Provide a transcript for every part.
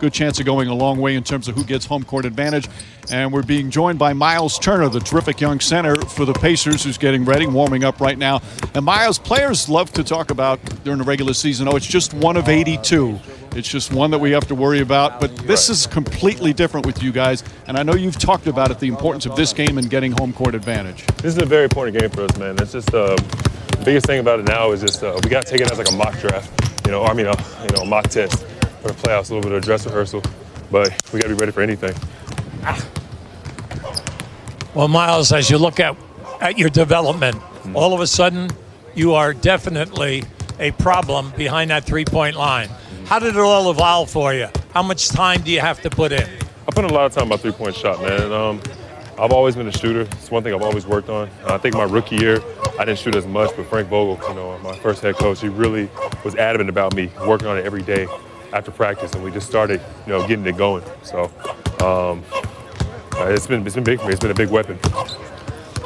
good chance of going a long way in terms of who gets home court advantage. And we're being joined by Miles Turner, the terrific young center for the Pacers, who's getting ready, warming up right now. And Miles, players love to talk about during the regular season, it's just one of 82. It's just one that we have to worry about. But this is completely different with you guys. And I know you've talked about it, the importance of this game and getting home court advantage. This is a very important game for us, man. It's just the biggest thing about it now is just we got to take it as like a mock draft, a mock test for the playoffs, a little bit of a dress rehearsal. But we got to be ready for anything. Well, Miles, as you look at your development, all of a sudden you are definitely a problem behind that three-point line. How did it all evolve for you? How much time do you have to put in? I put in a lot of time on my three-point shot, man. I've always been a shooter. It's one thing I've always worked on. I think my rookie year, I didn't shoot as much, but Frank Vogel, my first head coach, he really was adamant about me working on it every day after practice, and we just started, getting it going. So it's been big for me. It's been a big weapon.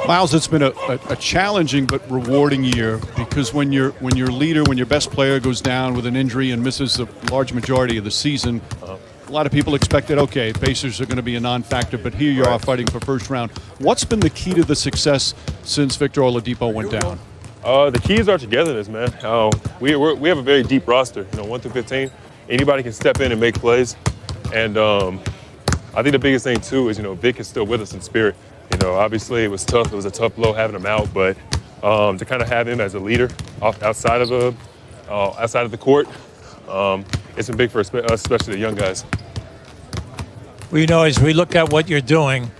Miles, it's been a challenging but rewarding year because when your leader, when your best player goes down with an injury and misses the large majority of the season, a lot of people expected, okay, Pacers are going to be a non-factor, but here you are fighting for first round. What's been the key to the success since Victor Oladipo went down? The keys are togetherness, man. We have a very deep roster, 1 through 15. Anybody can step in and make plays. And I think the biggest thing, too, is, Vic is still with us in spirit. Obviously it was tough. It was a tough blow having him out, but to kind of have him as a leader outside of the court, it's been big for us, especially the young guys. Well, as we look at what you're doing,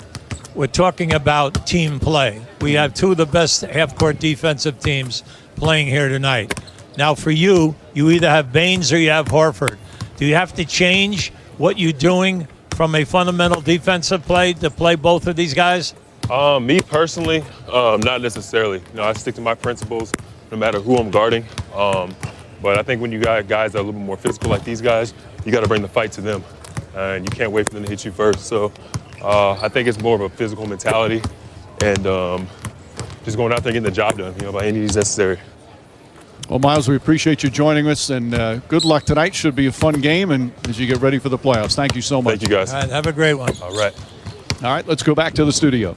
we're talking about team play. We have two of the best half-court defensive teams playing here tonight. Now, for you either have Baines or you have Horford. Do you have to change what you're doing from a fundamental defensive play to play both of these guys? Me personally, not necessarily. I stick to my principles no matter who I'm guarding. But I think when you got guys that are a little bit more physical like these guys, you got to bring the fight to them. And you can't wait for them to hit you first. So I think it's more of a physical mentality and just going out there and getting the job done, by any means necessary. Well, Miles, we appreciate you joining us, and good luck tonight. Should be a fun game, and as you get ready for the playoffs. Thank you so much. Thank you, guys. All right, have a great one. All right. All right, let's go back to the studio.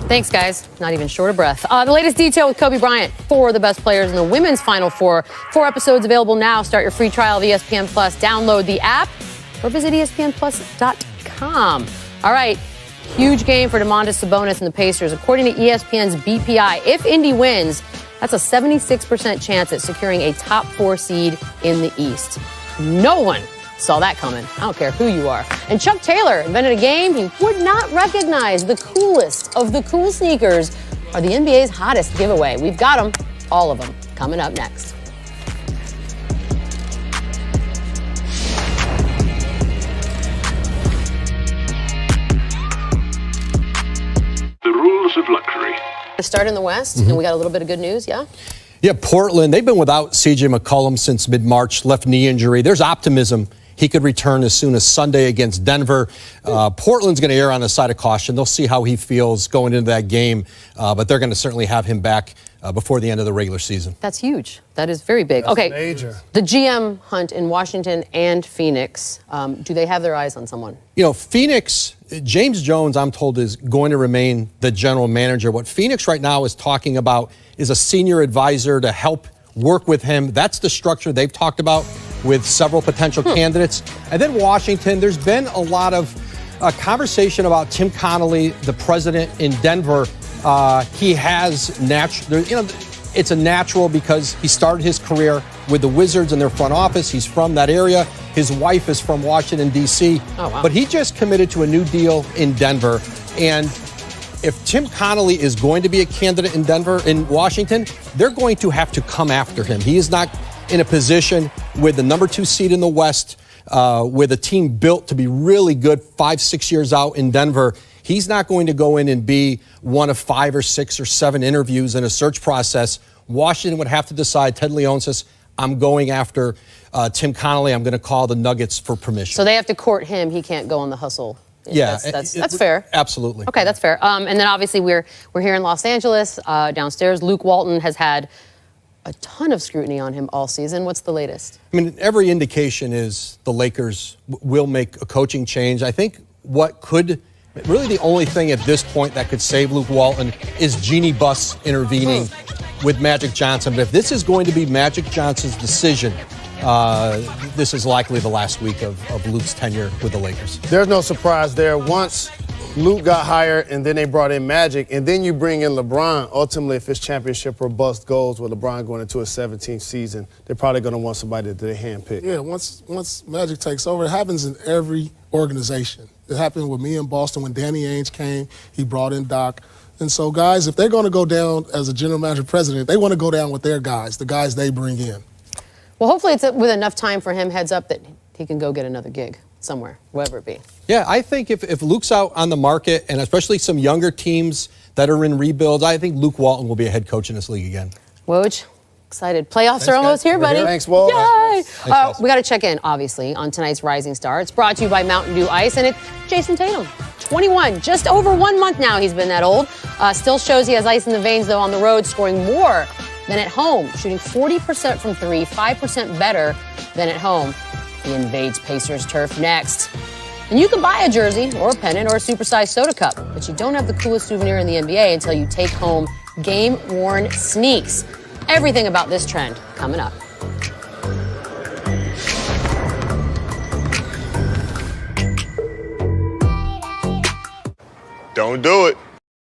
Thanks, guys. Not even short of breath. The latest detail with Kobe Bryant, 4 of the best players in the women's Final Four. 4 episodes available now. Start your free trial of ESPN Plus. Download the app or visit ESPNplus.com. All right, huge game for Domantas Sabonis and the Pacers. According to ESPN's BPI, if Indy wins, that's a 76% chance at securing a top 4 seed in the East. No one saw that coming. I don't care who you are. And Chuck Taylor invented a game he would not recognize. The coolest of the cool sneakers are the NBA's hottest giveaway. We've got them, all of them, coming up next. The rules of luxury. Start in the West, and we got a little bit of good news, yeah? Yeah, Portland, they've been without C.J. McCollum since mid-March, left knee injury. There's optimism he could return as soon as Sunday against Denver. Portland's going to err on the side of caution. They'll see how he feels going into that game, but they're going to certainly have him back before the end of the regular season. That's huge. That is very big. That's okay, major. The GM hunt in Washington and Phoenix, do they have their eyes on someone? Phoenix, James Jones, I'm told, is going to remain the general manager. What Phoenix right now is talking about is a senior advisor to help work with him. That's the structure they've talked about with several potential candidates. And then Washington, there's been a lot of conversation about Tim Connolly, the president in Denver. He has it's a natural because he started his career with the Wizards in their front office. He's from that area. His wife is from Washington, D.C. Oh, wow. But he just committed to a new deal in Denver. And if Tim Connolly is going to be a candidate in Washington, they're going to have to come after him. He is not in a position with the number 2 seed in the West, with a team built to be really good 5-6 years out in Denver. He's not going to go in and be one of 5 or 6 or 7 interviews in a search process. Washington would have to decide, Ted Leon says, I'm going after Tim Connolly. I'm going to call the Nuggets for permission. So they have to court him. He can't go on the hustle. Yeah, that's fair. Absolutely. Okay, that's fair. And then obviously we're here in Los Angeles. Downstairs, Luke Walton has had a ton of scrutiny on him all season. What's the latest? I mean, every indication is the Lakers will make a coaching change. I think what could, really the only thing at this point that could save Luke Walton is Jeannie Buss intervening with Magic Johnson. But if this is going to be Magic Johnson's decision, this is likely the last week of Luke's tenure with the Lakers. There's no surprise there. Once Luke got hired and then they brought in Magic, and then you bring in LeBron, ultimately if it's championship or bust goals with LeBron going into his 17th season, they're probably going to want somebody that they handpick. Yeah, once Magic takes over, it happens in every organization. It happened with me in Boston when Danny Ainge came. He brought in Doc. And so, guys, if they're going to go down as a general manager president, they want to go down with their guys, the guys they bring in. Well, hopefully it's with enough time for him, heads up, that he can go get another gig somewhere, wherever it be. Yeah, I think if Luke's out on the market, and especially some younger teams that are in rebuilds, I think Luke Walton will be a head coach in this league again. Woj, excited. Playoffs are almost here, buddy. Thanks, Woj. Yay! Thanks, we got to check in, obviously, on tonight's Rising Star. It's brought to you by Mountain Dew Ice, and it's Jason Tatum. 21, just over 1 month now he's been that old. Still shows he has ice in the veins, though, on the road, scoring more than at home, shooting 40% from three, 5% better than at home. He invades Pacers turf next. And you can buy a jersey or a pennant or a supersized soda cup, but you don't have the coolest souvenir in the NBA until you take home game-worn sneaks. Everything about this trend coming up. Don't do it.